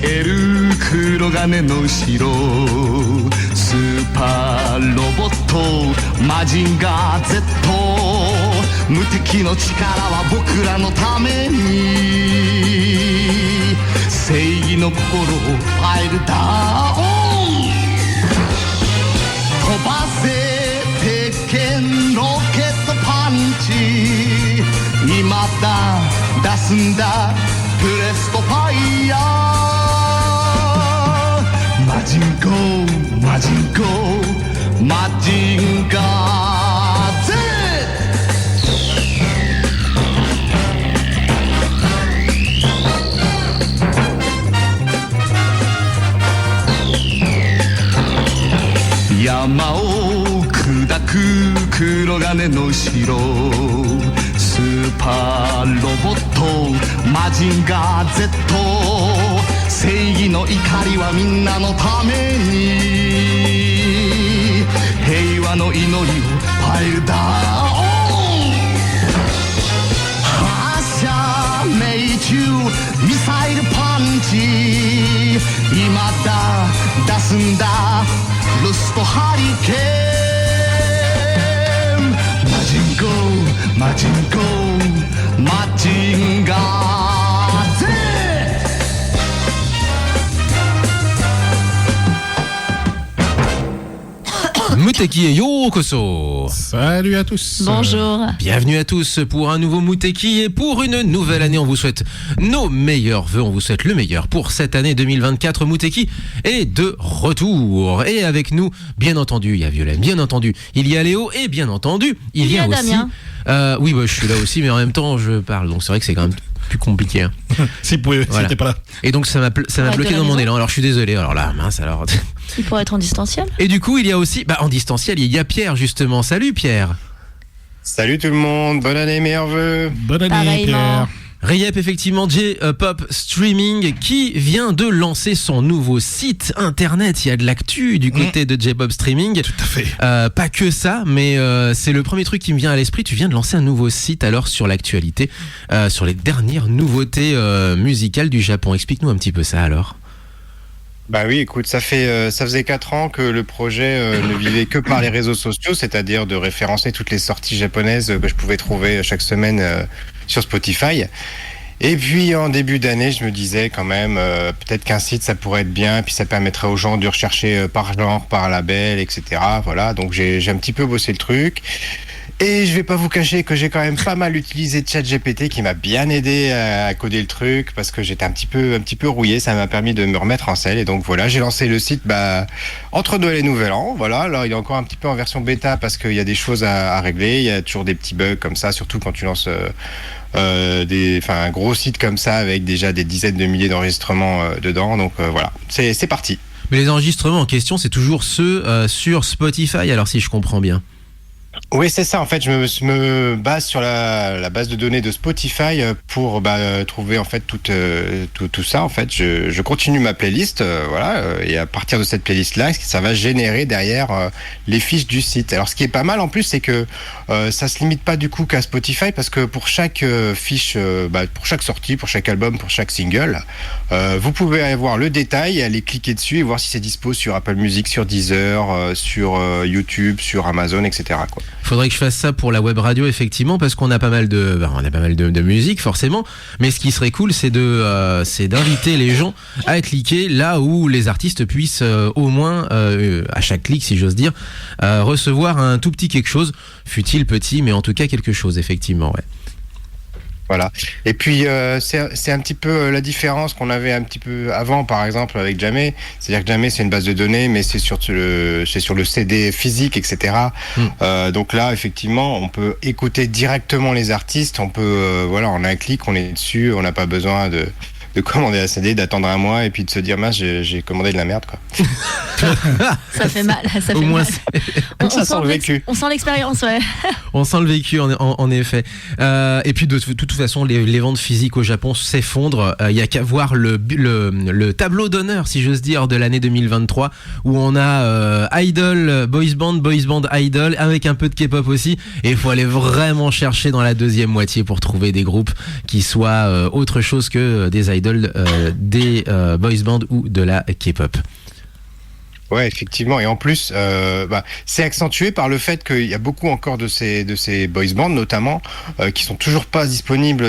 える黒金の城スーパーロボットマジンガー Z 無敵の力は僕らのために正義の心をファイルダウン飛ばせ鉄拳ロケットパンチ今だ出すんだプレストファイヤーマジンゴーマジンゴーマジンガー Z山を砕く黒金の城スーパーロボットマジンガー Z 正義の怒りはみんなのために平和の祈りをファイルダウン発射命中ミサイルパンチ今だ出すんだルストハリケーンマジンゴーマジンゴーマジンガー Z Muteki et Yokoso. Salut à tous. Bonjour. Bienvenue à tous pour un nouveau Muteki et pour une nouvelle année. On vous souhaite nos meilleurs vœux. On vous souhaite le meilleur pour cette année 2024. Muteki est de retour. Et avec nous, bien entendu, il y a Violaine, bien entendu, il y a Léo et bien entendu, il y a aussi... oui, bah, je suis là aussi, mais en même temps, je parle. Donc c'est vrai que c'est quand même plus compliqué. Hein. Si t'es pas là. Et donc ça m'a bloqué dans mon élan. Alors je suis désolé. Alors là, mince alors... Il pourrait être en distanciel. Et du coup, il y a aussi, en distanciel, il y a Pierre justement. Salut Pierre. Salut tout le monde, bonne année, meilleurs vœux. Bonne année Pareillement. Pierre. Rayep, effectivement, J-Pop Streaming qui vient de lancer son nouveau site internet. Il y a de l'actu du côté de J-Pop Streaming. Tout à fait. Pas que ça, mais c'est le premier truc qui me vient à l'esprit. Tu viens de lancer un nouveau site alors sur l'actualité, sur les dernières nouveautés musicales du Japon. Explique-nous un petit peu ça alors. Bah oui, écoute, ça faisait 4 ans que le projet ne vivait que par les réseaux sociaux, c'est-à-dire de référencer toutes les sorties japonaises que je pouvais trouver chaque semaine sur Spotify. Et puis en début d'année, je me disais quand même, peut-être qu'un site ça pourrait être bien, puis ça permettrait aux gens de rechercher par genre, par label, etc. Voilà, donc j'ai un petit peu bossé le truc. Et je vais pas vous cacher que j'ai quand même pas mal utilisé ChatGPT qui m'a bien aidé à coder le truc parce que j'étais un petit peu rouillé, ça m'a permis de me remettre en selle et donc voilà, j'ai lancé le site entre Noël et Nouvel An. Voilà, alors il est encore un petit peu en version bêta parce qu'il y a des choses à régler, il y a toujours des petits bugs comme ça, surtout quand tu lances un gros site comme ça avec déjà des dizaines de milliers d'enregistrements dedans. Donc voilà, c'est parti. Mais les enregistrements en question, c'est toujours ceux sur Spotify, alors si je comprends bien. Oui, c'est ça. En fait, je me base sur la base de données de Spotify pour trouver en fait tout ça. En fait, je continue ma playlist, voilà, et à partir de cette playlist-là, ça va générer derrière les fiches du site. Alors, ce qui est pas mal en plus, c'est que ça se limite pas du coup qu'à Spotify, parce que pour chaque fiche, pour chaque sortie, pour chaque album, pour chaque single, vous pouvez aller voir le détail, aller cliquer dessus et voir si c'est dispo sur Apple Music, sur Deezer, sur YouTube, sur Amazon, etc. quoi. Faudrait que je fasse ça pour la web radio effectivement parce qu'on a pas mal de musique forcément, mais ce qui serait cool c'est d'inviter les gens à cliquer là où les artistes puissent au moins à chaque clic si j'ose dire recevoir un tout petit quelque chose, fut-il petit mais en tout cas quelque chose effectivement ouais. Voilà. Et puis c'est un petit peu la différence qu'on avait un petit peu avant, par exemple avec Jamé. C'est-à-dire que Jamé c'est une base de données, mais c'est sur le CD physique, etc. Donc là, effectivement, on peut écouter directement les artistes. On peut, en un clic, on est dessus. On n'a pas besoin de commander un CD, d'attendre un mois et puis de se dire mince j'ai commandé de la merde quoi. Ça fait mal, ça fait Au moins, mal. Ça sent le vécu. On sent l'expérience, ouais. On sent le vécu en effet. Et puis de toute façon les ventes physiques au Japon s'effondrent. Il y a qu'à voir le tableau d'honneur si j'ose dire de l'année 2023 où on a Idol, Boys Band Idol avec un peu de K-pop aussi. Et il faut aller vraiment chercher dans la deuxième moitié pour trouver des groupes qui soient autre chose que des idols idoles des boys bands ou de la K-pop. Ouais, effectivement. Et en plus, c'est accentué par le fait qu'il y a beaucoup encore de ces boys bands, notamment, qui sont toujours pas disponibles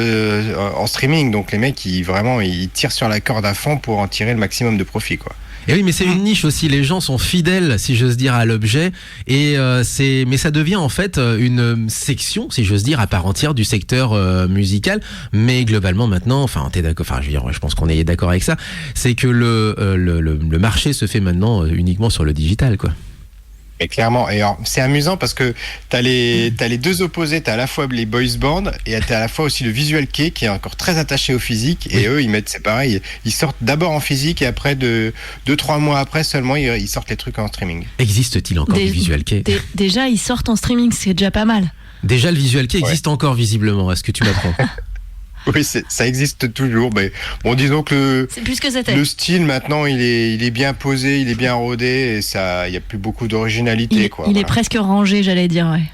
en streaming. Donc les mecs, ils tirent sur la corde à fond pour en tirer le maximum de profit, quoi. Et oui, mais c'est une niche aussi. Les gens sont fidèles, si j'ose dire, à l'objet. Et mais ça devient en fait une section, si j'ose dire, à part entière du secteur musical. Mais globalement, maintenant, enfin, t'es d'accord. Enfin, je pense qu'on est d'accord avec ça. C'est que le marché se fait maintenant uniquement sur le digital, quoi. Mais clairement, et alors, c'est amusant parce que t'as les deux opposés, t'as à la fois les boys bands et t'as à la fois aussi le visual kei qui est encore très attaché au physique, et eux c'est pareil, ils sortent d'abord en physique et après 2-3 mois après seulement ils sortent les trucs en streaming. Existe-t-il encore du visual kei ? Déjà, ils sortent en streaming, c'est déjà pas mal. Déjà, le visual kei existe encore visiblement, est-ce que tu m'apprends ? Oui, ça existe toujours, mais bon, disons que c'est plus ce que c'était. Le style maintenant, il est bien posé, il est bien rodé, et il y a plus beaucoup d'originalité, quoi. Il est presque rangé, j'allais dire, ouais.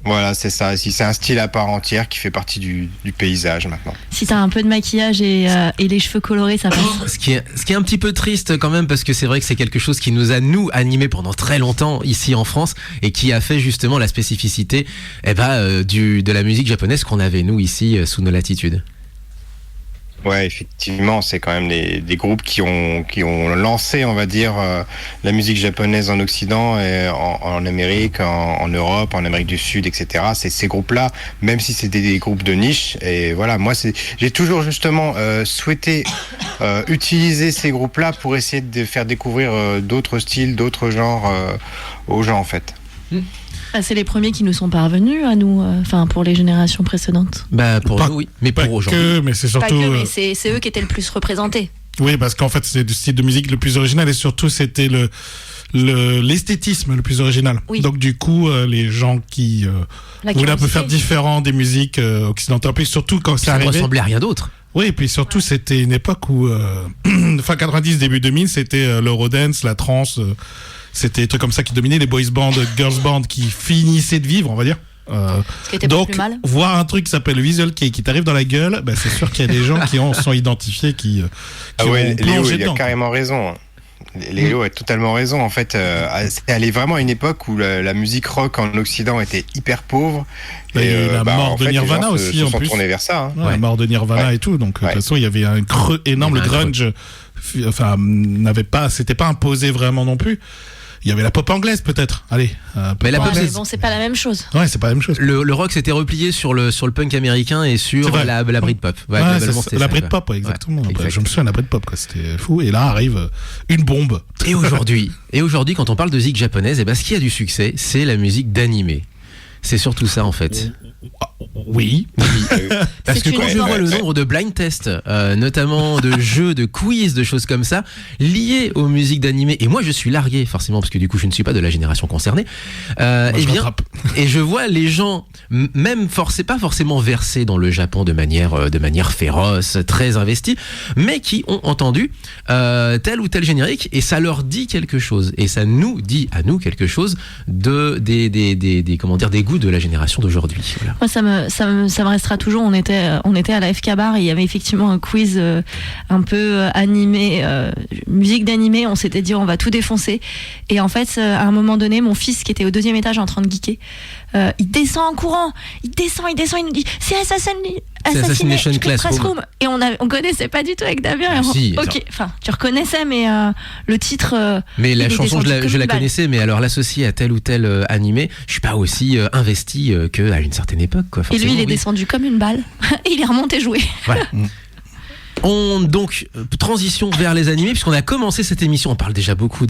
Voilà, c'est ça. C'est un style à part entière qui fait partie du paysage maintenant. Si t'as un peu de maquillage et les cheveux colorés, ça passe. Ce qui est un petit peu triste quand même, parce que c'est vrai que c'est quelque chose qui nous a animés pendant très longtemps ici en France, et qui a fait justement la spécificité de la musique japonaise qu'on avait nous ici sous nos latitudes. Ouais, effectivement, c'est quand même des groupes qui ont lancé, on va dire, la musique japonaise en Occident, et en Amérique, en Europe, en Amérique du Sud, etc. C'est ces groupes-là, même si c'est des groupes de niche. Et voilà, moi, j'ai toujours justement souhaité utiliser ces groupes-là pour essayer de faire découvrir d'autres styles, d'autres genres aux gens, en fait. C'est les premiers qui nous sont parvenus à nous, pour les générations précédentes. Pour nous, oui, mais pour aujourd'hui. Mais c'est surtout. Pas que, mais c'est eux qui étaient le plus représentés. Oui, parce qu'en fait, c'est du style de musique le plus original, et surtout, c'était l'esthétisme le plus original. Oui. Donc du coup, les gens qui voulaient un peu faire différent des musiques occidentales, puis surtout quand ça ne arrivait. ressemblait à rien d'autre. Oui, et puis surtout, c'était une époque où, fin 90, début 2000, c'était l'Eurodance, la trance. C'était des trucs comme ça qui dominaient, les boys bands, girls bands qui finissaient de vivre, on va dire. Ce qui était pas donc, plus mal. voir un truc qui s'appelle le visual kei qui t'arrive dans la gueule, c'est sûr qu'il y a des gens qui sont identifiés, qui Léo, plongé il a dedans. carrément raison. Léo a totalement raison. En fait, c'est allé vraiment à une époque où la musique rock en Occident était hyper pauvre. Et la mort de Nirvana aussi, se en sont plus. tournés vers ça. Hein. La mort de Nirvana et tout. Donc, de toute façon, il y avait un creux énorme. Le grunge, c'était pas imposé vraiment non plus. Il y avait la pop anglaise peut-être. Allez. Mais la pop, c'est pas la même chose. Ouais, c'est pas la même chose. Le rock s'était replié sur le punk américain et sur la Britpop. La Britpop, exactement. Ouais, je me souviens de la Britpop, quoi. C'était fou. Et là arrive une bombe. Et aujourd'hui, quand on parle de musique japonaise, ce qui a du succès, c'est la musique d'animé. C'est surtout ça en fait. Oui. Parce que quand je vois le nombre de blind tests, notamment de jeux, de quiz, de choses comme ça, liées aux musiques d'animé, et moi je suis largué forcément parce que du coup je ne suis pas de la génération concernée, et je vois les gens même pas forcément versés dans le Japon de manière féroce, très investis, mais qui ont entendu tel ou tel générique, et ça leur dit quelque chose, et ça nous dit à nous quelque chose des goûts de la génération d'aujourd'hui. Voilà. Moi, ça me restera toujours. On était à la FK Bar, et il y avait effectivement un quiz un peu animé, musique d'animé. On s'était dit on va tout défoncer. Et en fait, à un moment donné, mon fils qui était au 2e étage en train de geeker, il descend en courant. Il descend, il nous dit c'est Assassination Classroom. Et on connaissait pas du tout avec Damien. Ok, enfin, tu reconnaissais, mais le titre. Mais la chanson, je la connaissais, mais alors l'associer à tel ou tel animé, je suis pas aussi investi qu'à une certaine époque, quoi. Et lui, il est descendu comme une balle et il est remonté jouer. Voilà. Donc, transition vers les animés, puisqu'on a commencé cette émission, on parle déjà beaucoup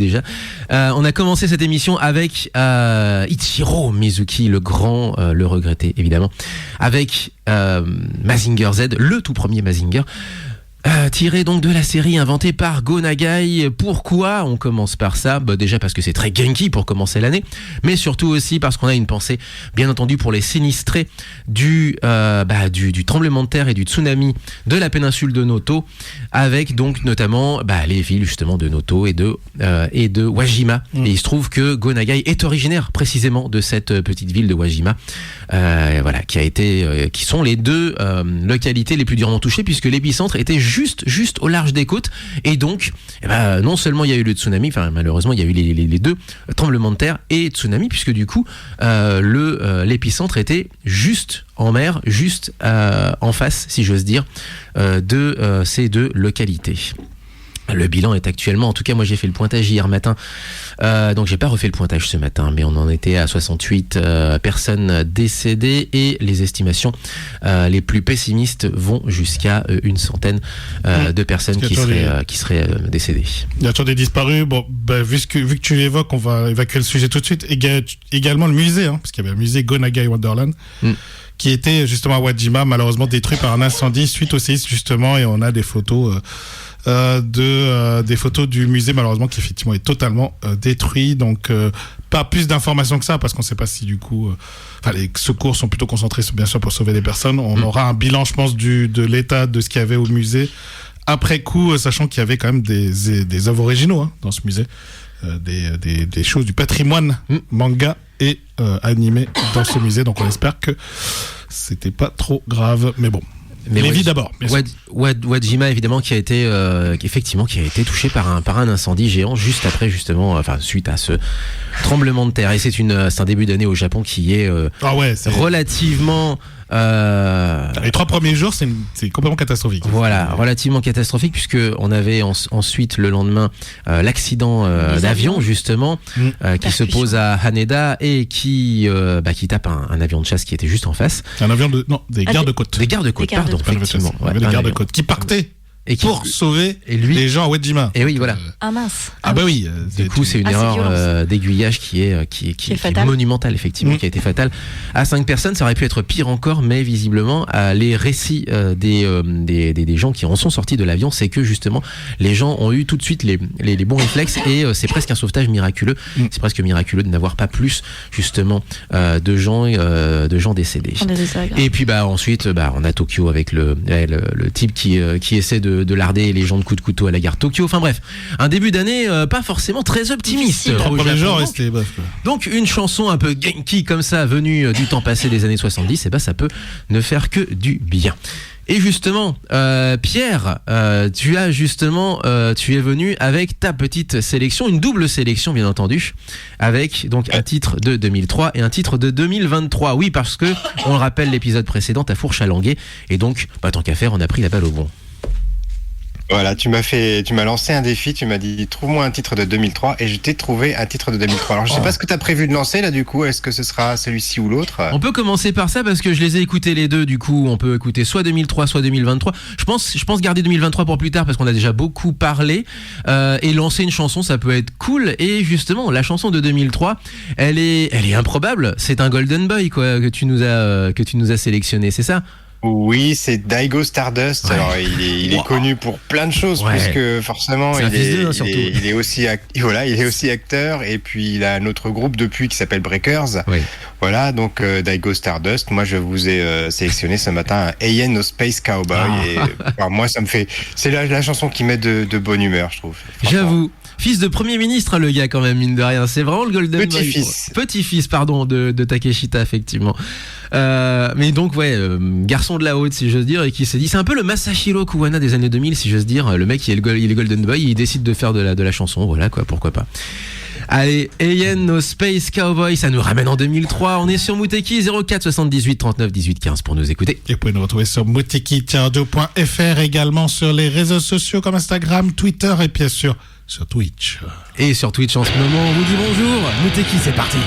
on a commencé cette émission avec Ichiro Mizuki, le grand, le regretté évidemment, avec Mazinger Z, le tout premier Mazinger, tiré donc de la série inventée par Go Nagai. Pourquoi on commence par ça ? Déjà parce que c'est très Genki pour commencer l'année, mais surtout aussi parce qu'on a une pensée, bien entendu, pour les sinistrés du tremblement de terre et du tsunami de la péninsule de Noto, avec donc notamment les villes justement de Noto et de Wajima. Et il se trouve que Go Nagai est originaire précisément de cette petite ville de Wajima, qui sont les deux localités les plus durement touchées, puisque l'épicentre était juste au large des côtes. Et donc, non seulement il y a eu le tsunami, enfin malheureusement il y a eu les deux tremblements de terre et tsunami, puisque du coup l'épicentre était juste en mer, juste en face, si j'ose dire, de ces deux localités. Le bilan est actuellement, en tout cas moi j'ai fait le pointage hier matin, donc j'ai pas refait le pointage ce matin, mais on en était à 68 personnes décédées, et les estimations les plus pessimistes vont jusqu'à une centaine de personnes qui seraient décédées. Il y a toujours des disparus. Bon, vu que tu l'évoques, on va évacuer le sujet tout de suite. Également le musée, parce qu'il y avait un musée Go Nagai Wonderland, qui était justement à Wajima, malheureusement détruit par un incendie suite au séisme justement, et on a des photos des photos du musée malheureusement qui effectivement est totalement détruit. Donc pas plus d'informations que ça, parce qu'on ne sait pas si du coup les secours sont plutôt concentrés bien sûr pour sauver les personnes. On aura un bilan, je pense, de l'état de ce qu'il y avait au musée après coup, sachant qu'il y avait quand même des œuvres originaux dans ce musée, des choses du patrimoine manga et animé dans ce musée. Donc on espère que c'était pas trop grave, mais bon. Mais Lévis d'abord. Wajima évidemment qui a été touché par un incendie géant juste après justement, suite à ce tremblement de terre. Et c'est un début d'année au Japon qui est relativement les 3 premiers jours, c'est complètement catastrophique. Voilà, relativement catastrophique, puisque on avait ensuite le lendemain l'accident d'avion justement qui se pose à Haneda et qui tape un avion de chasse qui était juste en face. Un avion des gardes-côtes. Des gardes-côtes, pardon, effectivement. Des gardes-côtes qui partaient pour sauver les gens à Wajima. Et oui, voilà. Ah mince. Ah bah oui. Du coup, c'est une erreur d'aiguillage qui est monumentale, effectivement, qui a été fatale à 5 personnes. Ça aurait pu être pire encore, mais visiblement, les récits des gens qui en sont sortis de l'avion, c'est que justement, les gens ont eu tout de suite les bons réflexes, et c'est presque un sauvetage miraculeux. C'est presque miraculeux de n'avoir pas plus, justement, de gens décédés. Et puis, ensuite, on a Tokyo avec le type qui essaie de larder les gens de coups de couteau à la gare Tokyo. Enfin bref, un début d'année pas forcément très optimiste. Donc une chanson un peu genki comme ça, venue du temps passé des années 70, ça peut ne faire que du bien. Et justement, Pierre, tu es venu avec ta petite sélection, une double sélection bien entendu, avec donc un titre de 2003 et un titre de 2023. Oui, parce que on le rappelle, l'épisode précédent, ta fourche à languer, et donc, tant qu'à faire, on a pris la balle au bon. Voilà, tu m'as lancé un défi, tu m'as dit trouve-moi un titre de 2003, et je t'ai trouvé un titre de 2003. Alors je sais pas ce que tu as prévu de lancer là du coup, est-ce que ce sera celui-ci ou l'autre? On peut commencer par ça parce que je les ai écoutés les deux, du coup on peut écouter soit 2003 soit 2023. Je pense garder 2023 pour plus tard parce qu'on a déjà beaucoup parlé, et lancer une chanson ça peut être cool. Et justement la chanson de 2003, elle est improbable, c'est un Golden Boy quoi que tu nous as sélectionné, c'est ça? Oui, c'est Daigo Stardust. Ouais. Alors, il est connu pour plein de choses, puisque forcément, il est aussi acteur, et puis il a un autre groupe depuis qui s'appelle Breakers. Oui. Voilà, donc Daigo Stardust. Moi, je vous ai sélectionné ce matin un Eien no Space Cowboy. Et moi, c'est la chanson qui met de bonne humeur, je trouve. J'avoue. Fils de Premier ministre, le gars, quand même, mine de rien. C'est vraiment le Golden Boy. Petit-fils, pardon, de Takeshita, effectivement. Mais donc, garçon de la haute, si j'ose dire, et qui s'est dit, c'est un peu le Masahiro Kuwana des années 2000, si j'ose dire. Le mec, il est Golden Boy, il décide de faire de la chanson. Voilà, quoi, pourquoi pas. Allez, Eien no Space Cowboy, ça nous ramène en 2003. On est sur Muteki, 04 78 39 18 15 pour nous écouter. Et vous pouvez nous retrouver sur muteki-radio.fr, également sur les réseaux sociaux comme Instagram, Twitter et bien sûr sur Twitch. Et sur Twitch en ce moment, on vous dit bonjour. Muteki, c'est parti.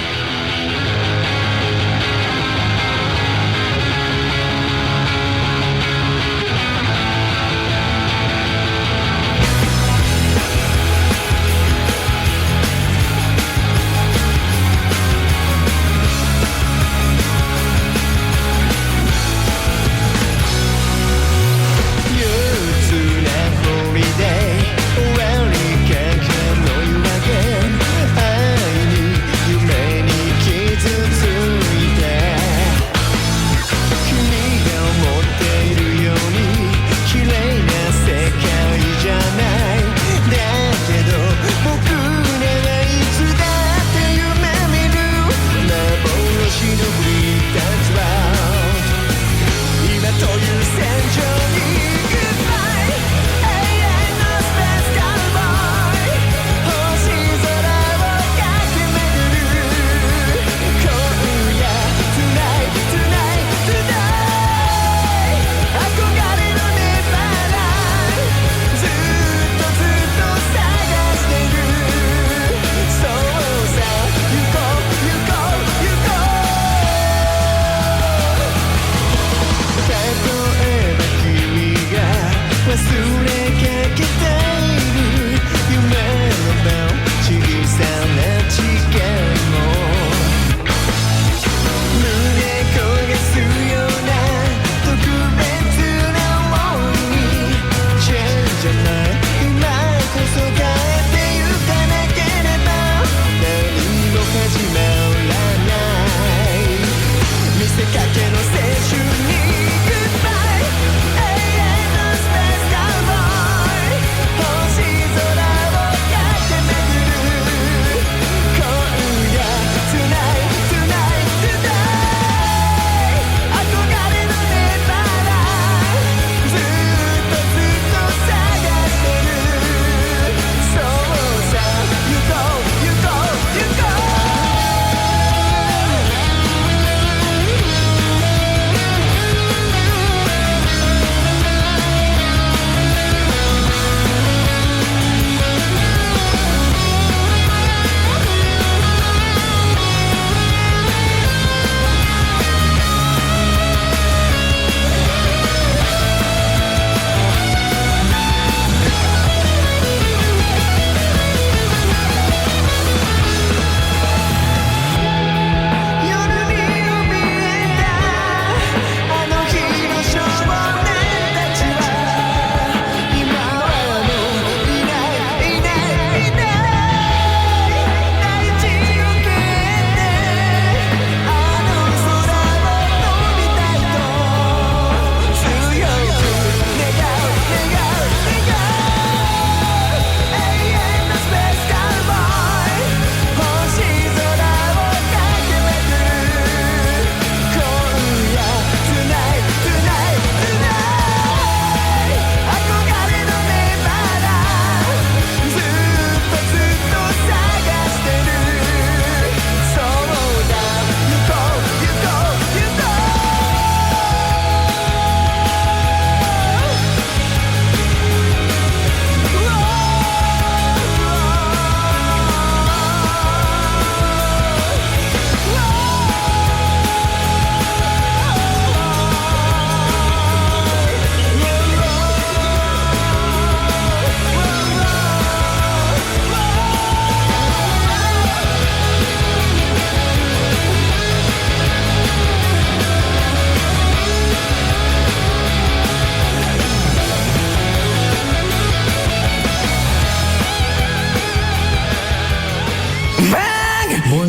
Many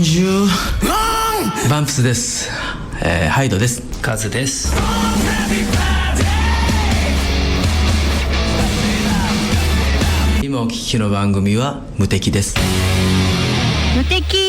Bonjour バンプスです、ハイドです。カズです。今お聞きの番組は無敵です。無敵。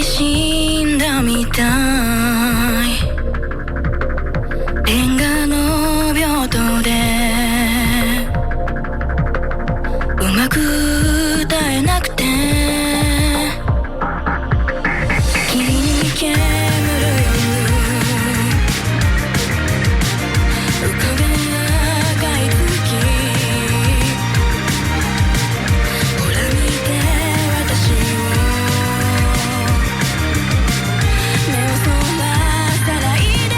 死んだみたいレンガの病棟でうまく歌えなくて君に煙る夜浮かべ赤い月ほら見て私を目をそらさないで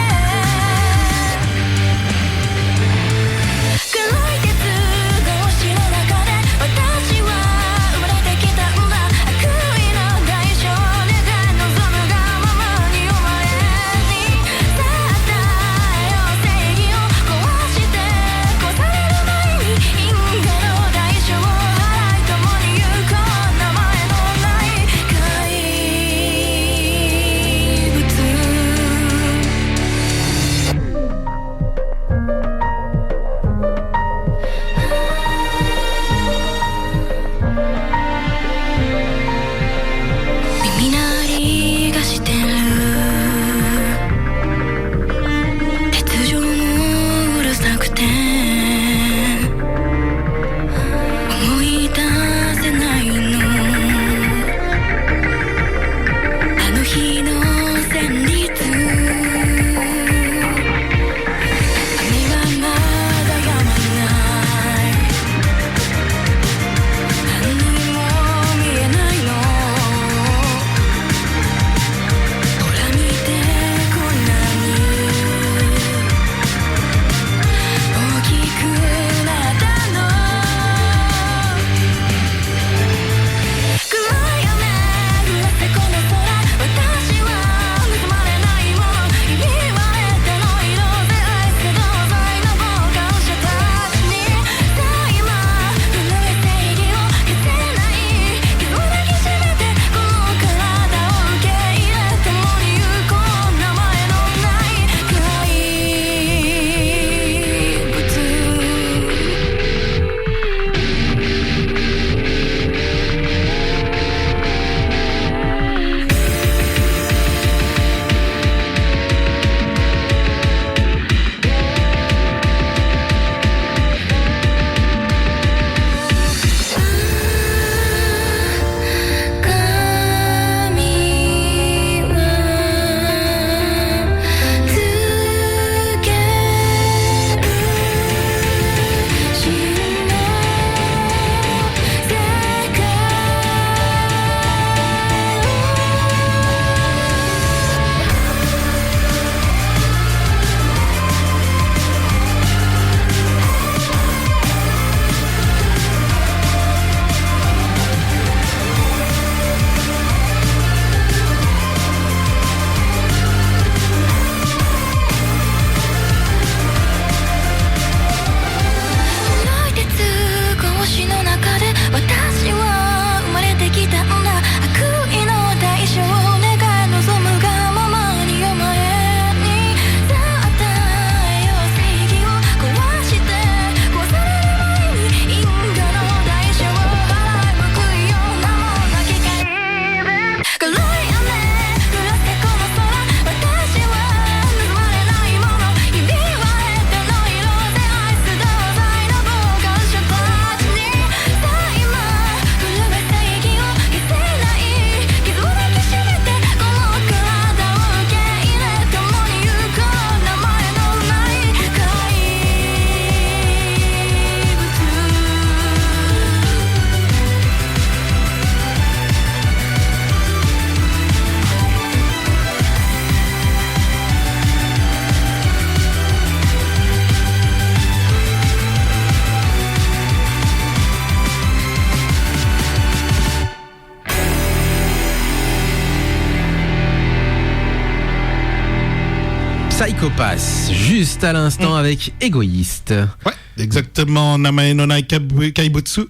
Psycho Pass, juste à l'instant avec Égoïste. Ouais, exactement. Namae no Nai Kaibutsu,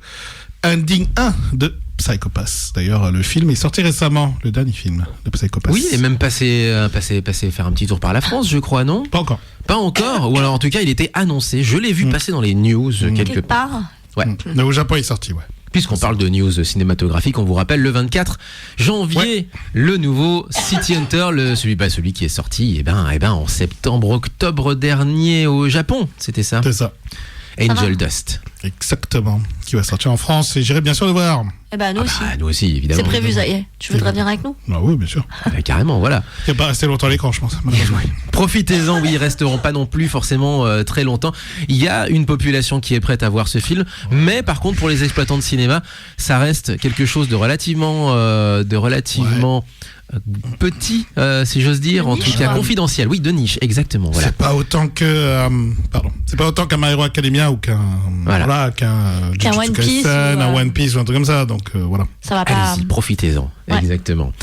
ending 1 de Psycho Pass. D'ailleurs, le film est sorti récemment, le dernier film de Psycho Pass. Oui, et même passé faire un petit tour par la France, je crois, non? Pas encore. Pas encore, ou alors en tout cas il était annoncé, je l'ai vu passer dans les news quelque part. Ouais. Mais au Japon, il est sorti, ouais. Puisqu'on parle de news cinématographiques, on vous rappelle le 24 janvier, le nouveau City Hunter, celui qui est sorti en septembre-octobre dernier au Japon, c'était ça. C'est ça. Angel Dust. Exactement. Qui va sortir en France et j'irai bien sûr le voir. Eh ben, nous aussi. Nous aussi, évidemment. C'est prévu, ça y est. Tu voudrais venir avec nous? Ah oui, bien sûr. Carrément, voilà. Il n'y a pas resté longtemps à l'écran, je pense. Profitez-en, oui, ils resteront pas non plus forcément très longtemps. Il y a une population qui est prête à voir ce film, mais par contre, pour les exploitants de cinéma, ça reste quelque chose de relativement petit, si j'ose dire, en tout cas confidentiel. Oui, de niche, exactement. Voilà. C'est pas autant que, c'est pas autant qu'un My Hero Academia ou qu'un One Piece, un One Piece ou un truc comme ça. Donc voilà. Ça va pas. Allez-y, profitez-en. Ouais. Exactement.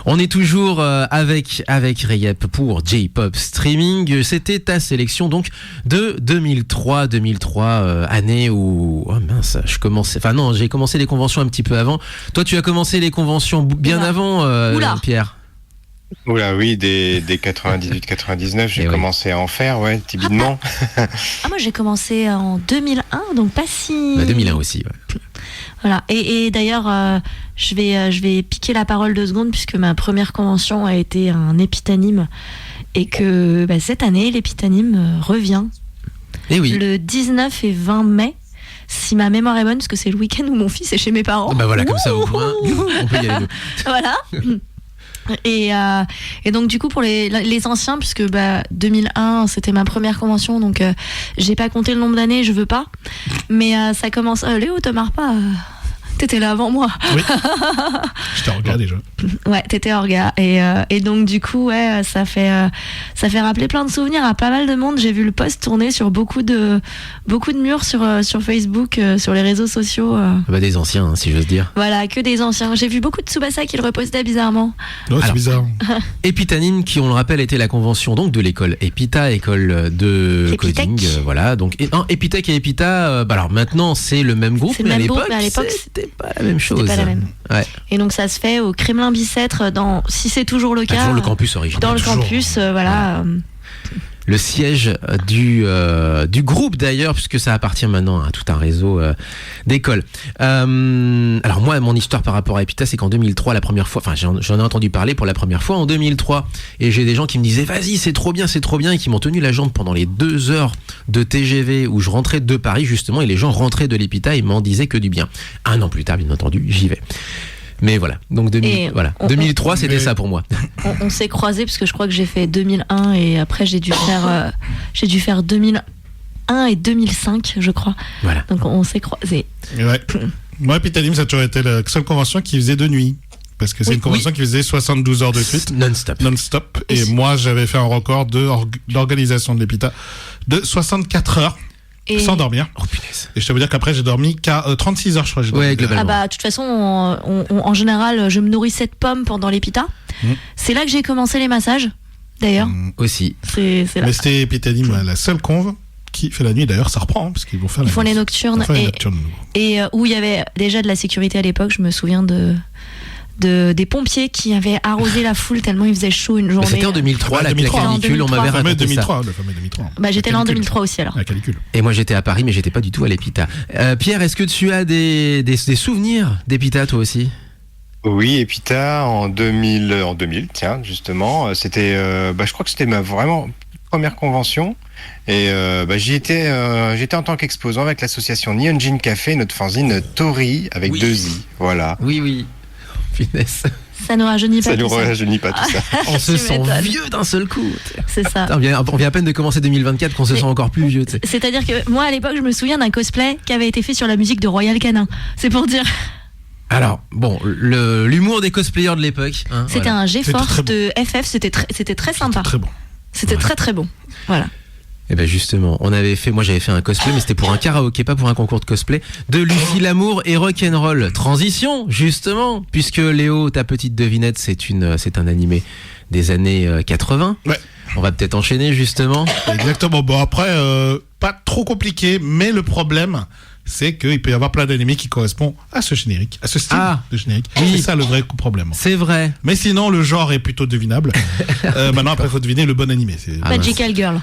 On est toujours avec Rayep pour J-Pop Streaming. C'était ta sélection donc de 2003, année où j'ai commencé les conventions un petit peu avant. Toi, tu as commencé les conventions bien avant, Pierre. Oula, oui, dès 98-99, j'ai commencé à en faire, ouais, timidement. Moi, j'ai commencé en 2001, donc pas si. 2001 aussi, ouais. Voilà. Et d'ailleurs, je vais piquer la parole 2 secondes puisque ma première convention a été un épitanime et que cette année, l'épitanime revient. Et oui. Le 19 et 20 mai. Si ma mémoire est bonne, parce que c'est le week-end où mon fils est chez mes parents. Bah voilà, comme ça au moins, on peut y aller. Voilà. Et donc du coup pour les anciens, puisque 2001 c'était ma première convention, donc j'ai pas compté le nombre d'années, je veux pas, mais ça commence. Léo, te marre pas, t'étais là avant moi. Oui. J'étais orga déjà. Ouais, t'étais orga et donc du coup ouais, ça fait rappeler plein de souvenirs à pas mal de monde. J'ai vu le post tourner sur beaucoup de murs sur Facebook, sur les réseaux sociaux. Des anciens, hein, si j'ose dire. Voilà, que des anciens. J'ai vu beaucoup de Tsubasa qui le repostaient bizarrement. Ouais, c'est bizarre. Epitanime, qui on le rappelle était la convention donc de l'école Epita, école de Epitech. coding, voilà. Donc Epitech et Epita, alors maintenant c'est le même groupe, C'est le mais à même groupe, l'époque mais à l'époque, c'était pas la même chose. C'était pas la même. Ouais. Et donc ça se fait au Kremlin Bicêtre, si c'est toujours le cas. Toujours le campus original. Dans le toujours. campus, voilà. Le siège du groupe d'ailleurs, puisque ça appartient maintenant à tout un réseau d'écoles. Alors moi, mon histoire par rapport à Epita, c'est qu'en 2003, la première fois, j'en ai entendu parler pour la première fois en 2003, et j'ai des gens qui me disaient vas-y, c'est trop bien, et qui m'ont tenu la jambe pendant les 2 heures de TGV où je rentrais de Paris justement, et les gens rentraient de l'Epita et m'en disaient que du bien. 1 an plus tard, bien entendu, j'y vais. Mais voilà, donc 2003 c'était ça pour moi. On s'est croisés parce que je crois que j'ai fait 2001 et après j'ai dû faire 2001 et 2005 je crois. Voilà. Donc on s'est croisés. Ouais. Moi, Epitalim, ça a toujours été la seule convention qui faisait de nuit. Parce que c'est une convention qui faisait 72 heures de suite. Non-stop. Et moi, j'avais fait un record d'organisation de l'Epita de 64 heures. Sans dormir. Oh punaise. Et je te veux dire qu'après j'ai dormi 36 heures, je crois. Ouais, globalement. De toute façon, en général, je me nourrissais de pommes pendant l'Epita. C'est là que j'ai commencé les massages, d'ailleurs. Aussi. C'est là. Mais c'était Epitalim, la seule conve qui fait la nuit. D'ailleurs, ça reprend, parce qu'ils vont faire Ils font les nocturnes. Et où il y avait déjà de la sécurité à l'époque, je me souviens des pompiers qui avaient arrosé la foule tellement il faisait chaud une journée. C'était en 2003, la canicule, on m'avait raconté ça. Le fameux 2003. J'étais là en 2003 aussi alors. La canicule. Et moi j'étais à Paris, mais j'étais pas du tout à l'Epita. Pierre, est-ce que tu as des souvenirs d'Epita toi aussi? Oui, Epita en 2000, tiens, justement. C'était, je crois que c'était ma vraiment première convention. Et j'étais en tant qu'exposant avec l'association Nihonjin Café, notre fanzine Tori avec 2 i. Voilà. Oui. Finesse. Ça nous rajeunit pas. Ça nous rajeunit pas tout ça. On se sent vieux d'un seul coup. C'est ça. On vient à peine de commencer 2024 qu'on se sent encore plus vieux. C'est-à-dire que moi à l'époque je me souviens d'un cosplay qui avait été fait sur la musique de Royal Canin. C'est pour dire. Alors bon, l'humour des cosplayers de l'époque. C'était un GeForce de FF. C'était très sympa. Très bon. C'était très bon. Voilà. Et ben justement, moi j'avais fait un cosplay, mais c'était pour un karaoké, pas pour un concours de cosplay, de Lucie Lamour et Rock'n'Roll. Transition, justement, puisque Léo, ta petite devinette, c'est un animé des années 80. Ouais. On va peut-être enchaîner, justement. Exactement. Bon, après, pas trop compliqué, mais le problème, c'est qu'il peut y avoir plein d'animés qui correspondent à ce générique, à ce style de générique. Oui. C'est ça le vrai problème. C'est vrai. Mais sinon, le genre est plutôt devinable. Maintenant, après, il faut deviner le bon animé. Magical Girl.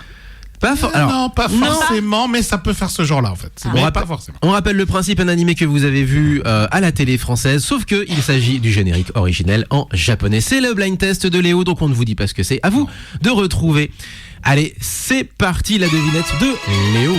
Non, pas forcément, mais ça peut faire ce genre-là, en fait. Mais pas forcément. On rappelle le principe, un animé que vous avez vu à la télé française, sauf que il s'agit du générique originel en japonais. C'est le blind test de Léo, donc on ne vous dit pas ce que c'est. À vous de retrouver. Allez, c'est parti, la devinette de Léo.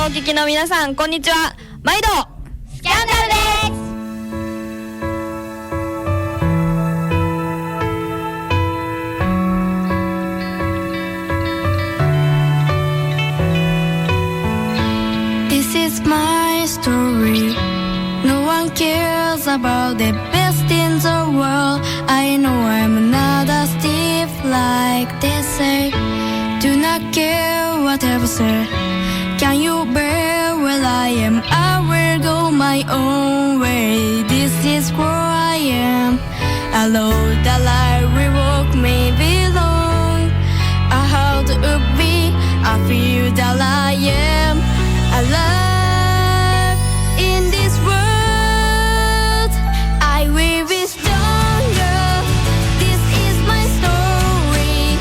お聞きの皆さん、こんにちは。毎度スキャンダルです。This is my story. No one cares about the best in the world. I know I'm not a thief like they say. Do not care whatever say. Can you bear where I am? I will go my own way. This is where I am. I know that I will walk maybe long. I how to be. I feel that I am alive in this world. I will be stronger. This is my story.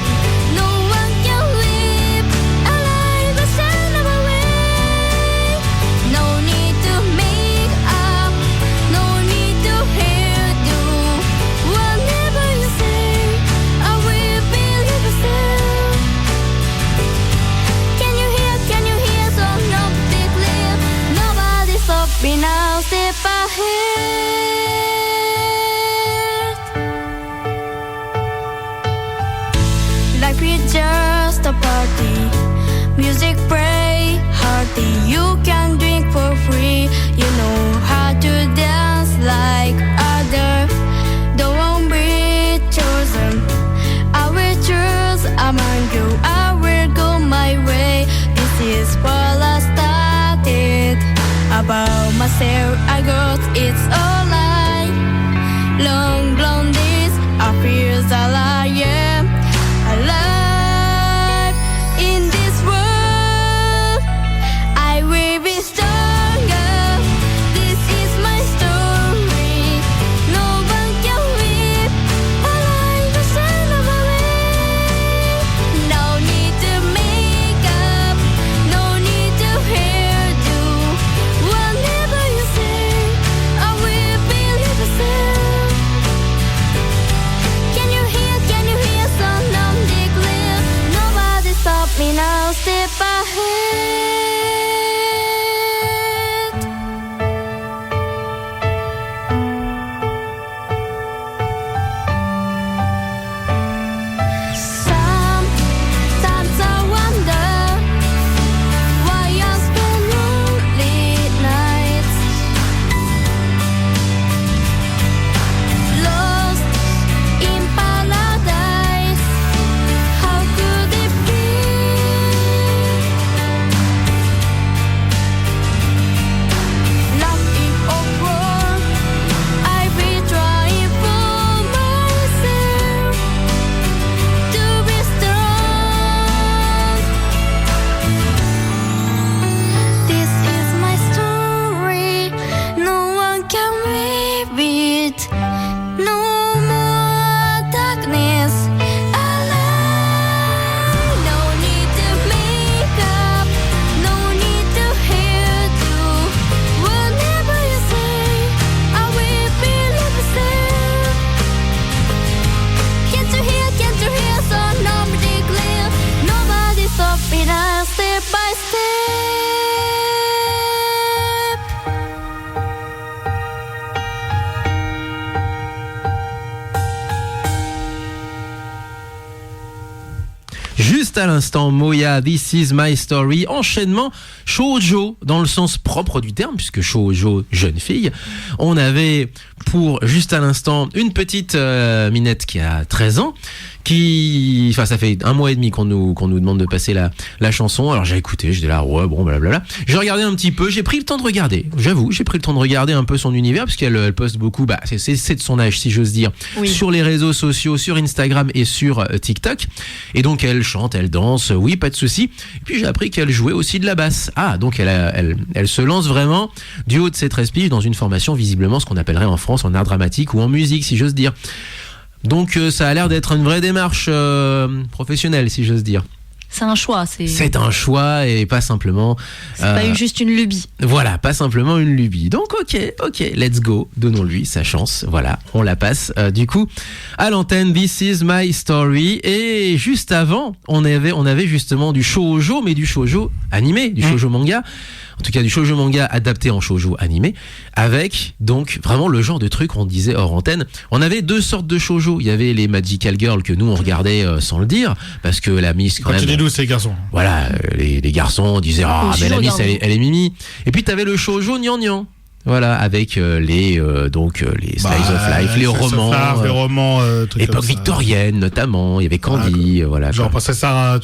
No one can live a life a shine of a way. No need to make up. No need to hairdo. Whatever you say. life is just a party. Music play hearty. You can drink for free. You know how to dance like other. Don't want be chosen. I will choose among you. I will go my way. This is what I started. About myself, I got it's alright. Long, long days, I feel that I am alive in this world. I will be stronger. This is my story. No one can live a life the same of a way. No need to make up, no need to hairdo. Whatever you say, I will believe the same. Can you hear someone declare? Nobody stop me now, step ahead. Sometimes I wonder why I spend lonely nights, lost in paradise. How could it be? Love is over. I've been trying for myself to be strong. This is my story. No one can live it. No more darkness. Alive. No need to make up. No need to hairdo. Whatever you say, I will believe the same. Can't you hear someone declare? Nobody stop me now, step by step. Juste à l'instant, Moya, This Is My Story, enchaînement shoujo dans le sens propre du terme, puisque shoujo, jeune fille. On avait pour juste à l'instant une petite minette qui a 13 ans, enfin ça fait 1 mois et demi qu'on nous demande de passer la chanson. Alors j'ai écouté, j'étais là, ouais bon blablabla. J'ai regardé un petit peu, j'ai pris le temps de regarder. J'avoue, j'ai pris le temps de regarder un peu son univers, parce qu'elle poste beaucoup, c'est de son âge si j'ose dire, Oui. sur les réseaux sociaux, sur Instagram et sur TikTok. Et donc elle chante, elle danse, oui pas de souci. Et puis j'ai appris qu'elle jouait aussi de la basse. Ah donc elle se lance vraiment du haut de ses 13 piges dans une formation visiblement ce qu'on appellerait en France en art dramatique ou en musique si j'ose dire. Donc ça a l'air d'être une vraie démarche professionnelle si j'ose dire. C'est un choix, C'est un choix et pas simplement... c'est pas juste une lubie. Voilà, pas simplement une lubie. Donc ok, let's go, donnons-lui sa chance. Voilà, on la passe du coup à l'antenne. This is my story. Et juste avant, on avait justement du shoujo, mais du shoujo animé, du shoujo manga. En tout cas, du shoujo manga adapté en shoujo animé, avec donc vraiment le genre de truc on disait hors antenne. On avait 2 sortes de shoujo. Il y avait les Magical Girls que nous on regardait sans le dire, parce que la Miss quand Quand même... il est doux, c'est les garçons. Voilà, les garçons disaient ah mais la Miss elle est mimi. Et puis t'avais le shoujo gnangnan. Voilà, avec les Slice of Life, les romans, les romans trucs époque comme ça. victorienne notamment. Il y avait Candy, voilà. Genre quoi. Princesse Sarah,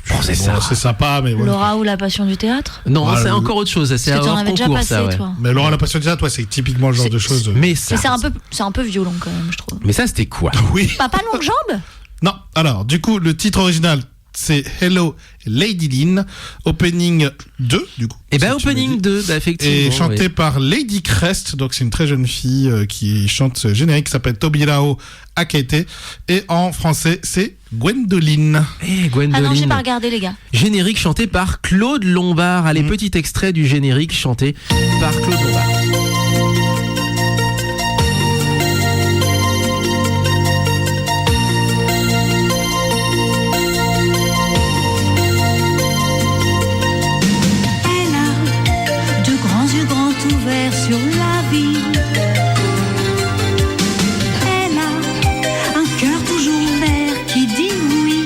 Princesse bon, Sarah. c'est sympa, mais voilà. Laura ou la passion du théâtre. Non, Ah, c'est le- encore autre chose. C'est Parce que t'en hors avais déjà concours, passé, ça, ouais. toi. Mais Laura la passion déjà, toi, c'est typiquement le genre de choses. Mais Mais ça, c'est un peu violent quand même, je trouve. mais ça c'était quoi? Oui. Papa longue jambe. Non, alors, du coup, le titre original, c'est Hello Lady Lynn, opening 2, du coup. Eh ben si tu me opening dis. 2, effectivement. Et chanté oui. par Lady Crest, donc c'est une très jeune fille qui chante ce générique qui s'appelle Tobirao Akete. Et en français, c'est Gwendoline. Eh, Ah Gwendoline. non, j'ai pas regardé les gars. Générique chanté par Claude Lombard. Allez, petit extrait du générique chanté par Claude Lombard. Elle a de grands yeux grands ouverts sur la vie. Elle a un cœur toujours ouvert qui dit oui.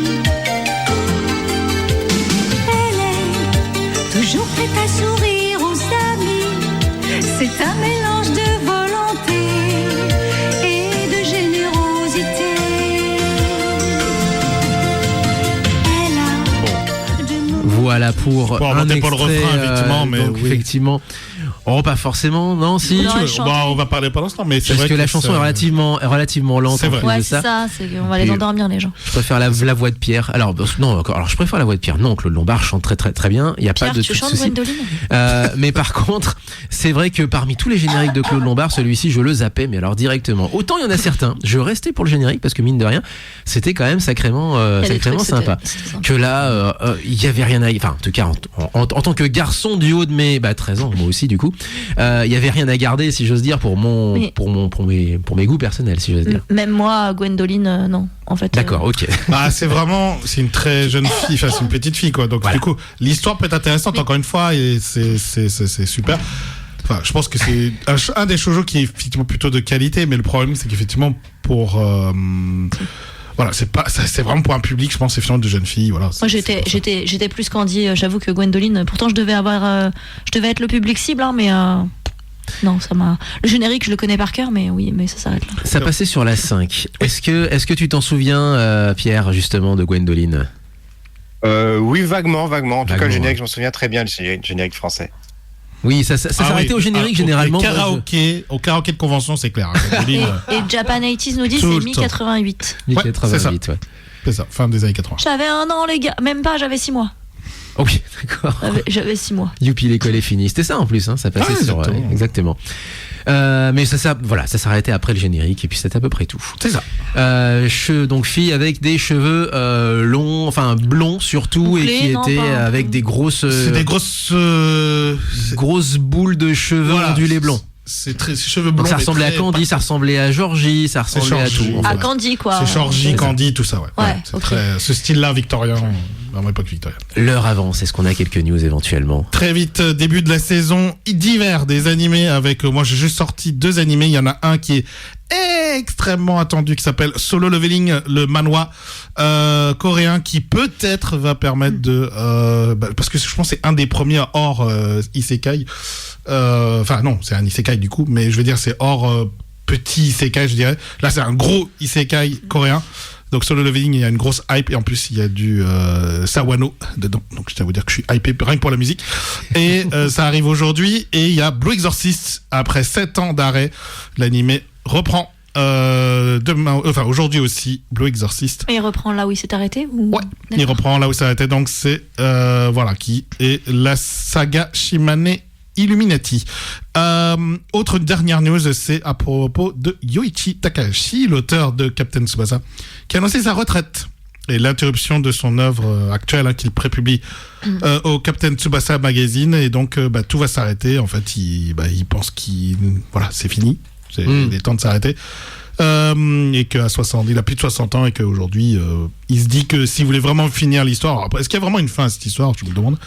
Voilà pour Bon, un on pas le extrait, refrain, effectivement, mais donc, oui. effectivement. Oh, pas forcément, non, si. Non, elle Bon, chantait. on va parler pas l'instant, mais c'est Parce vrai que la chanson est relativement lente. C'est en vrai. plus Ouais, de c'est ça, on va Et- les endormir les gens. Je préfère la voix de Pierre. Alors non, alors je préfère la voix de Pierre. Non, Claude Lombard chante très très très bien. Il y a Pierre, pas de tu chantes souci. Gwendoline? Mais par contre, c'est vrai que parmi tous les génériques de Claude Lombard, celui-ci je le zappais, mais alors directement. Autant il y en a certains, je restais pour le générique parce que mine de rien, c'était quand même sacrément Il y a des trucs, sympa. c'était sympa. Que là, il y avait rien à, enfin en tout cas en tant que garçon du haut de mes 13 ans, moi aussi du coup, il y avait rien à garder si j'ose dire pour Mais- mes goûts personnels si j'ose dire. Même moi, Gwendoline, non. En fait. D'accord, ok. Ah, c'est une très jeune fille, enfin c'est une petite fille quoi. Donc Voilà. du coup, l'histoire peut être intéressante encore une fois et c'est super. Enfin, je pense que c'est un des shoujo qui est effectivement plutôt de qualité, mais le problème c'est qu'effectivement pour voilà, c'est vraiment pour un public, je pense, effectivement de jeunes filles. Voilà. Moi, j'étais plus Candy. J'avoue que Gwendoline. Pourtant, je devais être le public cible, hein, mais non, ça m'a. Le générique, je le connais par cœur, mais oui, mais ça s'arrête là. Ça passait sur la 5. Est-ce que tu t'en souviens, Pierre, justement, de Gwendoline? Oui, vaguement. En tout cas, Vaguement, le générique, je m'en souviens très bien, le générique français. Oui, ça s'arrêtait au générique généralement. Au karaoké de convention, c'est clair. Hein, Gwendoline, Et Japan 80s nous dit Tout c'est le temps. mi-88. Ouais, Ouais, c'est ça. 88, ouais. c'est ça, fin des années 80. J'avais 1 an, les gars. Même pas, j'avais 6 mois. Ok, d'accord. J'avais 6 mois. Youpi, l'école est finie. C'était ça en plus, hein, ça passait Ah, sur. exactement. Exactement. Mais ça s'arrêtait après le générique et puis c'était à peu près tout. C'est ça. Donc fille avec des cheveux longs, enfin blonds surtout, et Bouclés, qui non, était pas- avec des grosses, C'est des grosses. grosses boules de cheveux Voilà. ondulés blancs. C'est cheveux blonds. Donc ça mais ressemblait à très- Candy, ça ressemblait à Georgie, ça ressemblait à Georgie. tout. en Ah, fait. À Candy, quoi. C'est Georgie, C'est- Candy, tout ça, ouais. Ouais, C'est ok. très, ce style-là victorien, vraiment époque victorienne. L'heure avance, est-ce qu'on a quelques news éventuellement? Très vite, début de la saison d'hiver des animés avec, moi j'ai juste sorti 2 animés, il y en a un qui est extrêmement attendu qui s'appelle Solo Leveling, le manhwa coréen qui peut-être va permettre de parce que je pense que c'est un des premiers hors isekai, enfin non c'est un isekai du coup, mais je veux dire c'est hors petit isekai je dirais, là c'est un gros isekai coréen. Donc Solo Leveling, il y a une grosse hype et en plus il y a du Sawano dedans. Donc je tiens à vous dire que je suis hypé rien que pour la musique. Et ça arrive aujourd'hui et il y a Blue Exorcist après 7 ans d'arrêt. L'animé reprend demain, enfin aujourd'hui aussi Blue Exorcist. Et il reprend là où il s'est arrêté ou... Ouais, il D'accord. reprend là où ça arrêtait. Donc c'est voilà qui est la saga Shimane Illuminati. Autre dernière news, c'est à propos de Yoichi Takahashi, l'auteur de Captain Tsubasa, qui a annoncé sa retraite et l'interruption de son œuvre actuelle qu'il prépublie au Captain Tsubasa Magazine. Et donc tout va s'arrêter. En fait, il pense voilà, c'est fini. Il est temps de s'arrêter. Et qu'à 60, il a plus de 60 ans et qu'aujourd'hui, il se dit que s'il voulait vraiment finir l'histoire, alors, est-ce qu'il y a vraiment une fin à cette histoire, je me demande.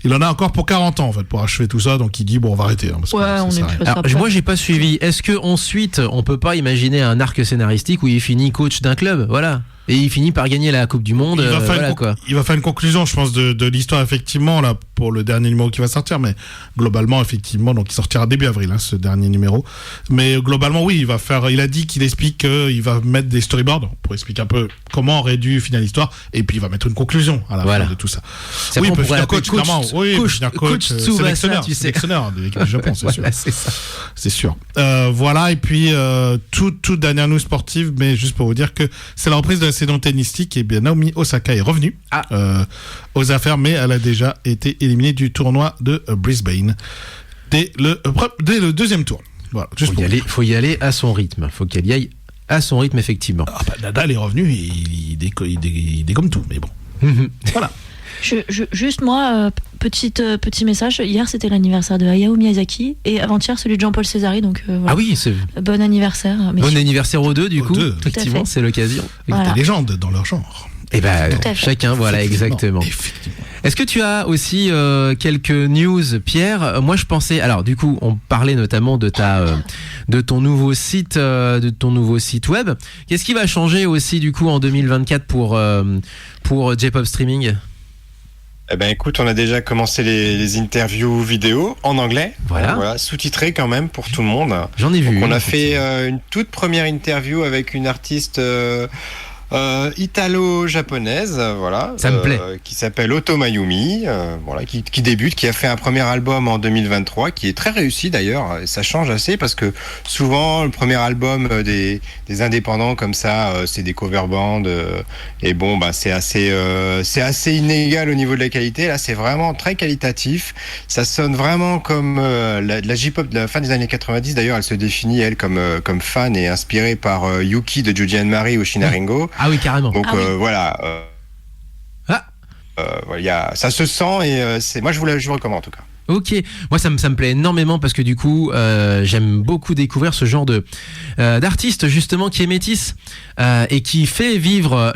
Il en a encore pour 40 ans en fait pour achever tout ça, donc il dit bon on va arrêter. Hein, parce que Ouais, ça on sert est à rien. plus Alors, moi j'ai pas suivi. Est-ce que ensuite on peut pas imaginer un arc scénaristique où il finit coach d'un club, voilà, et il finit par gagner la Coupe du Monde, Il va, faire voilà une quoi. il va faire une conclusion, je pense, de l'histoire effectivement là pour le dernier numéro qui va sortir, mais globalement effectivement, donc il sortira début avril, hein, ce dernier numéro. Mais globalement oui, il a dit qu'il explique qu'il va mettre des storyboards pour expliquer un peu comment aurait dû finir l'histoire, et puis il va mettre une conclusion à la Voilà. fin de tout ça. C'est Oui, il après, peut on finir pourrait coach, l'appeler clairement. Oui, il peut coach finir coach, Tsubasa, sélectionneur, tu sais. sélectionneur de l'équipe du Japon, c'est sûr. Voilà, c'est ça. C'est sûr. Voilà, et puis toute dernière news sportive, mais juste pour vous dire que c'est la reprise de la saison tennistique, et bien Naomi Osaka est revenue aux affaires, mais elle a déjà été éliminée du tournoi de Brisbane dès le deuxième tour. Voilà, juste pour vous dire. Faut y aller à son rythme. Faut qu'elle y aille à son rythme effectivement. Ah bah, Nadal est revenu et il dégomme tout, mais bon. Voilà. Juste moi, petit message. Hier, c'était l'anniversaire de Hayao Miyazaki et avant-hier, celui de Jean-Paul Césari. Donc, voilà. Ah oui, c'est Bon anniversaire. bon messieurs. anniversaire aux deux du Aux coup. deux. Effectivement, Tout à fait. c'est l'occasion. Voilà. Des légendes dans leur genre. Et ben Tout à fait. chacun, voilà exactement. Effectivement. Est-ce que tu as aussi quelques news, Pierre? Moi, je pensais. Alors, du coup, on parlait notamment de ton nouveau site, web. Qu'est-ce qui va changer aussi du coup en 2024 pour J-Pop Streaming? Eh ben écoute, on a déjà commencé les interviews vidéo en anglais, Voilà. sous-titré quand même pour tout le monde. J'en ai vu. Donc on a une, fait une toute première interview avec une artiste Italo-japonaise, voilà. Ça me plaît. Qui s'appelle Otomayumi, voilà, qui débute, qui a fait un premier album en 2023, qui est très réussi d'ailleurs. Et ça change assez parce que souvent, le premier album des indépendants comme ça, c'est des cover bands. Et bon, bah, c'est assez inégal au niveau de la qualité. Là, c'est vraiment très qualitatif. Ça sonne vraiment comme la J-pop de la fin des années 90. D'ailleurs, elle se définit, elle, comme fan et inspirée par Yuki de Juji and Mari ou Shinaringo. Ah oui, carrément. Donc voilà. Ça se sent et moi je vous recommande en tout cas. Ok, moi ça me plaît énormément parce que du coup j'aime beaucoup découvrir ce genre d'artiste justement qui est métis et qui fait vivre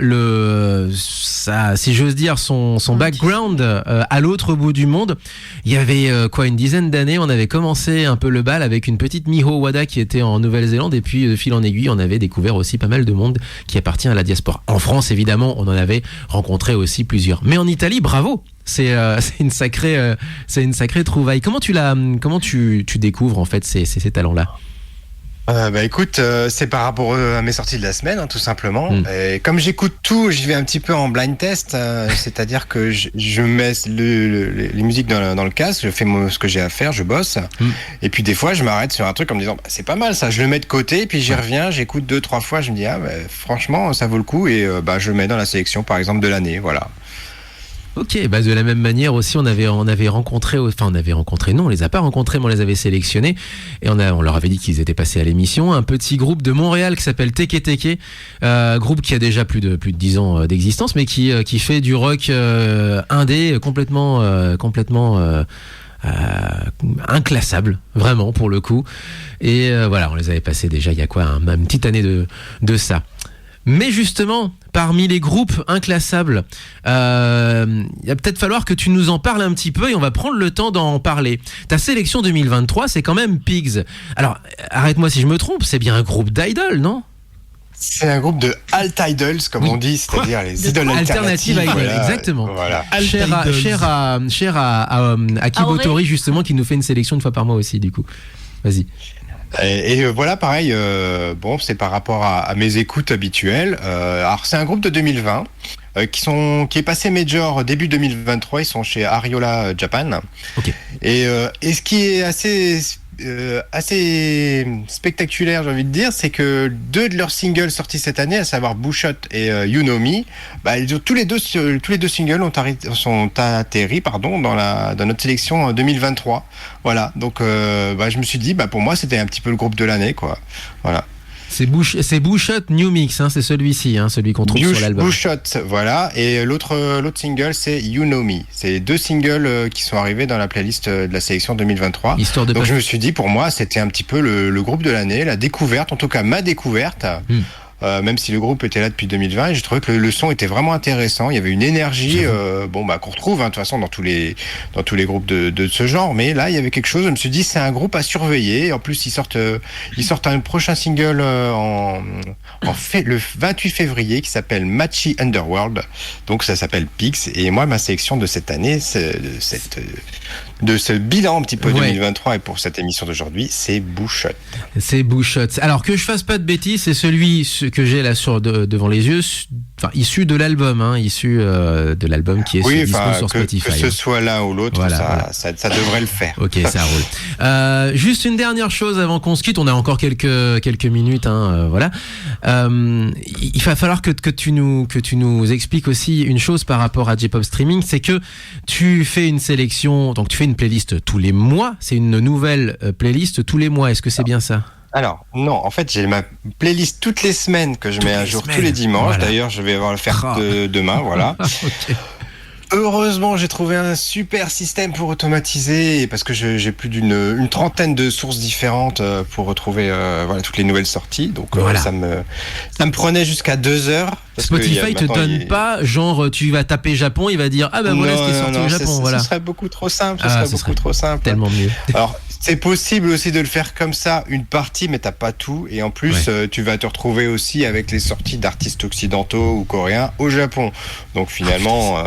si j'ose dire son background à l'autre bout du monde. Il y avait une dizaine d'années, on avait commencé un peu le bal avec une petite Miho Wada qui était en Nouvelle-Zélande et puis de fil en aiguille on avait découvert aussi pas mal de monde qui appartient à la diaspora. En France évidemment on en avait rencontré aussi plusieurs, mais en Italie bravo. C'est une sacrée trouvaille. Comment tu découvres en fait ces talents-là? Écoute, c'est par rapport à mes sorties de la semaine, hein, tout simplement. Et comme j'écoute tout, j'y vais un petit peu en blind test, c'est-à-dire que je mets les musiques dans le casque, je fais ce que j'ai à faire, je bosse. Et puis des fois, je m'arrête sur un truc en me disant, c'est pas mal ça, je le mets de côté, puis j'y reviens, j'écoute 2-3 fois, je me dis, franchement, ça vaut le coup, et je le mets dans la sélection, par exemple, de l'année, voilà. Ok, de la même manière aussi, on avait rencontré, non, on les a pas rencontrés, mais on les avait sélectionnés et on leur avait dit qu'ils étaient passés à l'émission. Un petit groupe de Montréal qui s'appelle Teke Teke, groupe qui a déjà plus de 10 ans d'existence, mais qui fait du rock indé complètement inclassable, vraiment pour le coup. Et voilà, on les avait passés déjà il y a une petite année de ça. Mais justement, parmi les groupes inclassables, il va peut-être falloir que tu nous en parles un petit peu et on va prendre le temps d'en parler. Ta sélection 2023, c'est quand même Pigs. Alors, arrête-moi si je me trompe, c'est bien un groupe d'idoles, non ? C'est un groupe de alt-idols, comme on dit, c'est-à-dire les idoles alternatives. Voilà, exactement. Voilà. Cher à Akibo Tori, justement, qui nous fait une sélection une fois par mois aussi, du coup. Vas-y. Et voilà, pareil, c'est par rapport à mes écoutes habituelles. Alors, c'est un groupe de 2020 qui est passé major début 2023. Ils sont chez Ariola Japan. Okay. Et ce qui est assez spectaculaire, j'ai envie de dire, c'est que 2 de leurs singles sortis cette année, à savoir Bushot et You Know Me, tous les deux singles sont atterris dans notre sélection 2023. Voilà, donc je me suis dit, pour moi, c'était un petit peu le groupe de l'année, quoi. Voilà. C'est Bushot New Mix, hein, c'est celui-ci, hein, celui qu'on trouve sur l'album. Bushot, voilà. Et l'autre single, c'est You Know Me. C'est 2 singles qui sont arrivés dans la playlist de la sélection 2023. Donc je me suis dit, pour moi, c'était un petit peu le groupe de l'année, la découverte, en tout cas ma découverte. Même si le groupe était là depuis 2020, et j'ai trouvé que le son était vraiment intéressant. Il y avait une énergie, qu'on retrouve de toute façon dans tous les groupes de ce genre. Mais là, il y avait quelque chose. Je me suis dit, c'est un groupe à surveiller. En plus, ils sortent un prochain single le 28 février qui s'appelle Machi Underworld. Donc ça s'appelle Pix. Et moi, ma sélection de cette année, de ce bilan un petit peu 2023 et pour cette émission d'aujourd'hui, c'est Bushot. C'est Bushot. Alors que je fasse pas de bêtises, c'est celui que j'ai là devant les yeux, issu de l'album, de l'album qui est dispo sur Spotify. Que ce soit l'un ou l'autre, ça devrait le faire. Ok, ça roule. Juste une dernière chose avant qu'on se quitte, on a encore quelques minutes, voilà. Il va falloir que tu nous expliques aussi une chose par rapport à J-Pop Streaming, c'est que tu fais une sélection, donc tu fais une playlist tous les mois, c'est une nouvelle playlist tous les mois, est-ce que c'est bien ça ? Alors, non, en fait, j'ai ma playlist toutes les semaines que je mets à jour tous les dimanches. Voilà. D'ailleurs, je vais le faire demain, voilà. Okay. Heureusement, j'ai trouvé un super système pour automatiser, parce que j'ai plus d'une trentaine de sources différentes pour retrouver toutes les nouvelles sorties. Donc ça me prenait jusqu'à 2 heures. Spotify te donne pas, genre tu vas taper Japon, il va dire voilà ce qui est sorti au Japon. Voilà. Ce serait beaucoup trop simple. Trop simple. Tellement mieux. Alors, c'est possible aussi de le faire comme ça, une partie, mais t'as pas tout. Et en plus, tu vas te retrouver aussi avec les sorties d'artistes occidentaux ou coréens au Japon. Donc finalement,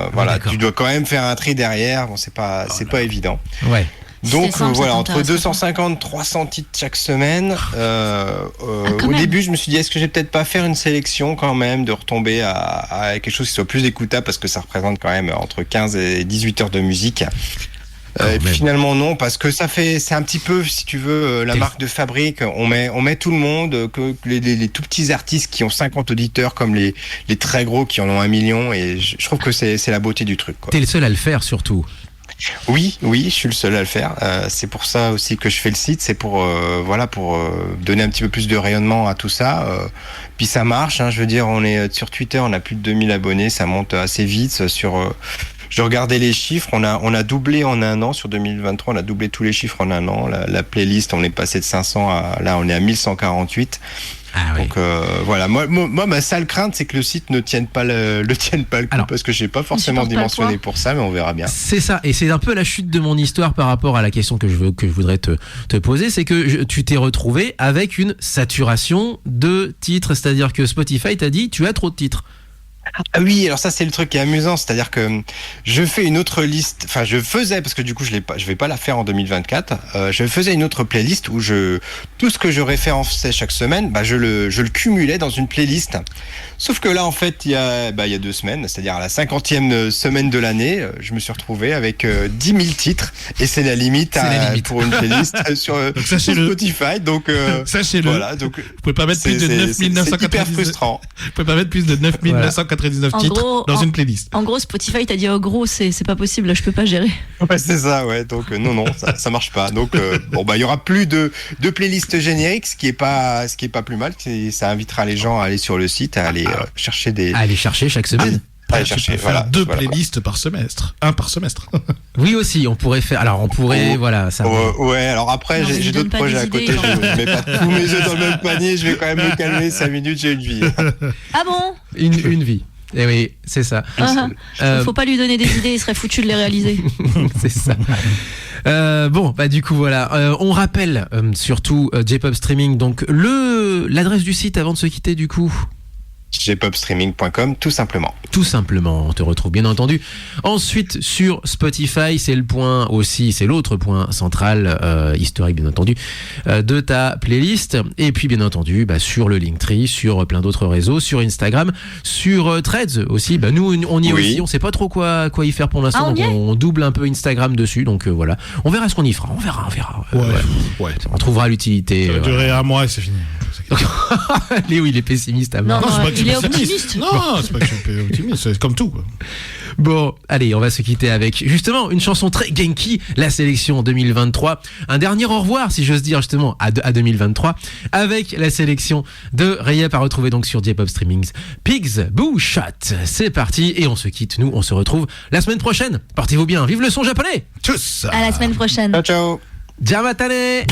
tu dois quand même faire un tri derrière. Bon, c'est pas évident. Ouais. Donc simple, voilà, ça entre t'intéresse 250 et 300 titres chaque semaine. quand Au même. début, je me suis dit, est-ce que je vais peut-être pas faire une sélection quand même, de retomber à quelque chose qui soit plus écoutable, parce que ça représente quand même entre 15 et 18 heures de musique. Et puis même. finalement non, parce que c'est un petit peu, si tu veux, la marque de fabrique. On met tout le monde, que les tout petits artistes qui ont 50 auditeurs, comme les très gros qui en ont 1 million. Et je trouve que c'est la beauté du truc, quoi. T'es le seul à le faire surtout. Oui, je suis le seul à le faire. C'est pour ça aussi que je fais le site. C'est pour donner un petit peu plus de rayonnement à tout ça. Puis ça marche. Hein, je veux dire, on est sur Twitter, on a plus de 2000 abonnés, ça monte assez vite. Je regardais les chiffres, on a doublé en 1 an sur 2023. On a doublé tous les chiffres en 1 an. La playlist, on est passé de 500 à là, on est à 1148. Ah oui. Donc voilà, moi ma seule crainte, c'est que le site ne tienne pas le coup, Alors, parce que je n'ai pas forcément supporte pas le dimensionné poids. pour ça, mais on verra bien. C'est ça, et c'est un peu la chute de mon histoire par rapport à la question que je voudrais te poser, c'est que tu t'es retrouvé avec une saturation de titres, c'est-à-dire que Spotify t'a dit tu as trop de titres. Ah oui, alors ça c'est le truc qui est amusant, c'est-à-dire que je fais une autre liste, enfin je faisais, parce que du coup je vais pas la faire en 2024, je faisais une autre playlist où tout ce que je référençais chaque semaine, je le cumulais dans une playlist. Sauf que là en fait il y a 2 semaines, c'est-à-dire à la 50e semaine de l'année, je me suis retrouvé avec 10 000 titres, et c'est la limite, C'est la limite. pour une playlist sur sachez-le. Spotify, donc Sachez-le. voilà, donc Vous pouvez pas mettre plus de c'est hyper 9999. frustrant. Vous pouvez pas mettre plus de 9999 En titres gros, dans en- une playlist. En gros, Spotify t'a dit, oh gros, c'est pas possible, là, je peux pas gérer. Ouais, c'est ça, ouais. Donc non, ça marche pas. Donc il y aura plus de playlists génériques, ce qui est pas plus mal. Ça invitera les gens à aller sur le site, à aller chercher des. À aller chercher chaque semaine. Aller Tu chercher. peux faire Voilà. 2 Voilà, quoi. playlists par semestre. 1 par semestre. Oui aussi, on pourrait faire. Alors on pourrait, voilà, ça. Ouais, alors après, Non, mais j'ai lui donne d'autres pas projets des à idées, côté. genre. Je mets pas tous mes œufs dans le même panier. Je vais quand même me calmer 5 minutes. J'ai une vie. Ah bon? Une vie. Et oui, c'est ça. Faut pas lui donner des idées, il serait foutu de les réaliser. C'est ça. Bon, du coup voilà, on rappelle surtout J-Pop Streaming, donc l'adresse du site avant de se quitter du coup. jpopstreaming.com, tout simplement. Tout simplement, on te retrouve bien entendu. Ensuite sur Spotify, c'est l'autre point central, historique bien entendu, de ta playlist. Et puis bien entendu, sur le Linktree, sur plein d'autres réseaux, sur Instagram, sur Threads aussi. Nous on y est Oui. aussi, on sait pas trop quoi y faire pour l'instant, Ah, on donc y est on double un peu Instagram dessus. Donc voilà, on verra ce qu'on y fera, on verra. Ouais. On trouvera l'utilité. Ça va voilà. durer 1 mois et c'est fini. Léo, il est pessimiste à mort. Non, c'est pas que je il suis est pessimiste. optimiste. Non, c'est pas que je suis optimiste, c'est comme tout, quoi. Bon, allez, on va se quitter avec justement une chanson très Genki, la sélection 2023. Un dernier au revoir, si j'ose dire, justement, à 2023, avec la sélection de Rayep à retrouver donc sur J-Pop Streamings. Pigs Boo Shot. C'est parti et on se quitte. Nous, on se retrouve la semaine prochaine. Portez-vous bien. Vive le son japonais. Tchuss. À la semaine prochaine. Ciao, ciao. Jamatane.